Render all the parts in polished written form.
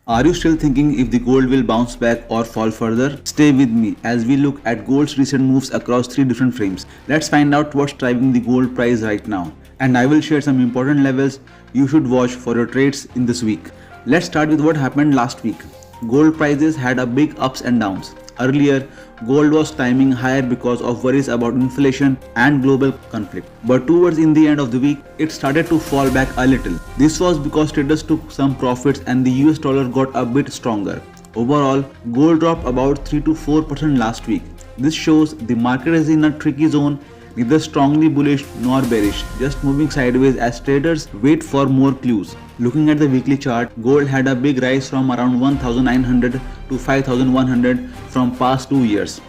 Are you still thinking if the gold will bounce back or fall further? Stay with me as we look at gold's recent moves across 3 different frames. Let's find out what's driving the gold price right now. And I will share some important levels you should watch for your trades in this week. Let's start with what happened last week. Gold prices had a big ups and downs. Earlier, gold was climbing higher because of worries about inflation and global conflict. But towards in the end of the week, it started to fall back a little. This was because traders took some profits and the US dollar got a bit stronger. Overall, gold dropped about 3 to 4% last week. This shows the market is in a tricky zone, neither strongly bullish nor bearish, just moving sideways as traders wait for more clues. Looking at the weekly chart, gold had a big rise from around 1900 to 5100 from past 2 years.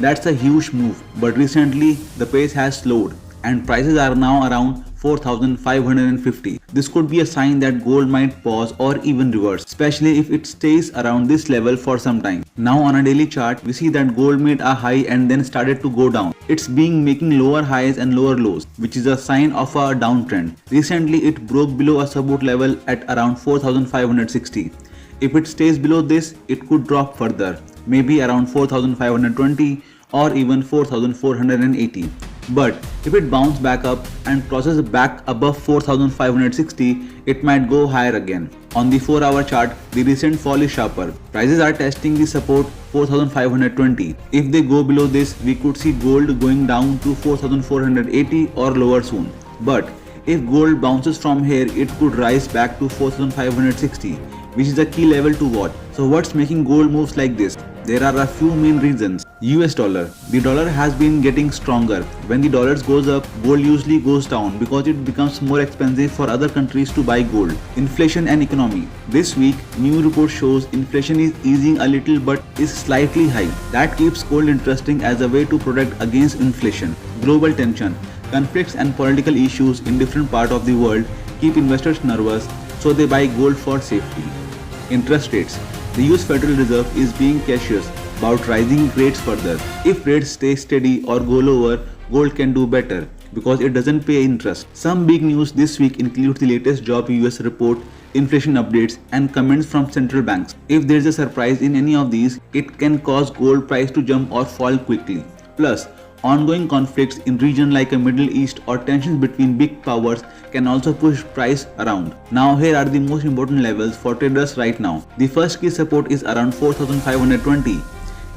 That's a huge move, but recently the pace has slowed and prices are now around 4550. This could be a sign that gold might pause or even reverse, especially if it stays around this level for some time. Now on a daily chart, we see that gold made a high and then started to go down. It's been making lower highs and lower lows, which is a sign of a downtrend. Recently, it broke below a support level at around 4560. If it stays below this, it could drop further, maybe around 4520 or even 4480. But if it bounces back up and crosses back above 4560, it might go higher again. On the 4-hour chart, the recent fall is sharper. Prices are testing the support 4520. If they go below this, we could see gold going down to 4480 or lower soon. But if gold bounces from here, it could rise back to 4560, which is a key level to watch. So what's making gold moves like this? There are a few main reasons. US dollar. The dollar has been getting stronger. When the dollar goes up, gold usually goes down because it becomes more expensive for other countries to buy gold. Inflation and economy. This week, new report shows inflation is easing a little but is slightly high. That keeps gold interesting as a way to protect against inflation. Global tension. Conflicts and political issues in different parts of the world keep investors nervous, so they buy gold for safety. Interest rates. The US Federal Reserve is being cautious about rising rates further. If rates stay steady or go lower, gold can do better because it doesn't pay interest. Some big news this week includes the latest job US report, inflation updates, and comments from central banks. If there's a surprise in any of these, it can cause gold price to jump or fall quickly. Plus, ongoing conflicts in regions like the Middle East or tensions between big powers can also push price around. Now here are the most important levels for traders right now. The first key support is around 4520.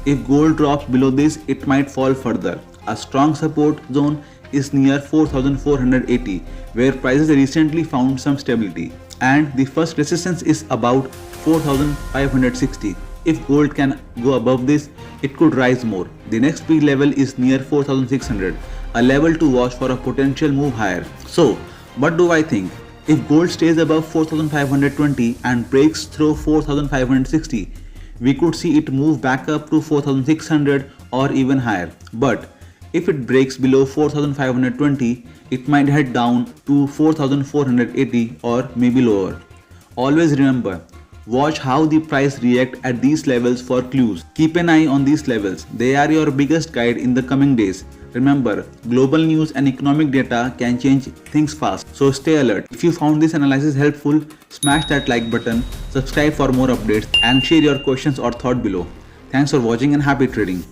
If gold drops below this, it might fall further. A strong support zone is near 4480, where prices recently found some stability. And the first resistance is about 4560. If gold can go above this, it could rise more. The next big level is near 4600, a level to watch for a potential move higher. So, what do I think? If gold stays above 4520 and breaks through 4560, we could see it move back up to 4600 or even higher. But if it breaks below 4520, it might head down to 4480 or maybe lower. Always remember, watch how the price react at these levels for clues. Keep an eye on these levels. They are your biggest guide in the coming days. Remember, global news and economic data can change things fast, so stay alert. If you found this analysis helpful, smash that like button, subscribe for more updates, and share your questions or thought below. Thanks for watching and happy trading.